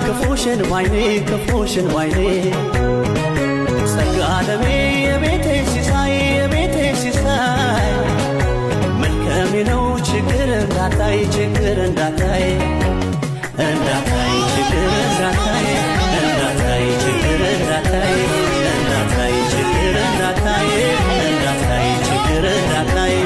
ክፉሽን ባይኔ ጸጋ ለሜ የቤቴ ሲሳይ መልካም ነው ችግር እንዳታይ ችግር እንዳታይ ችግር እንዳታይ ችግር እንዳታይ ችግር እንዳታይ ችግር እንዳታይ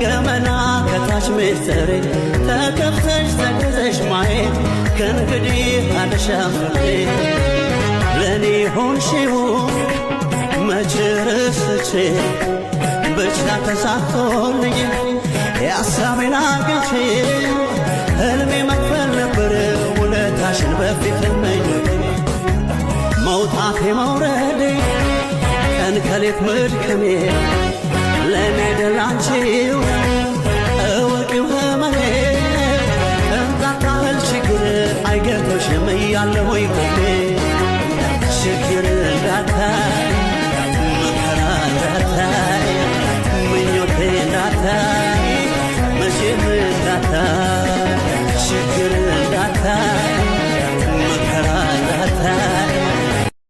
ገመና ከታች ምስጢሬ ተከፍተሽ ተገዘሽ ማየት ከእንግዲህ አልሻምሬ ለኔ ሆንሽው መች ረስቼ ብቻ ተሳክቶልኝ የሐሳቤን አግኝቼ ሕልሜ መክፈል ነበር ውለታሽን በፊት መኞቴ መውጣቴ መውረዴ ቀን ከሌት መድከሜ ለኔ ደላንቺው እወቂው ህመሜ እንታታህል ችግር አይገቶሽም እያለሁኝ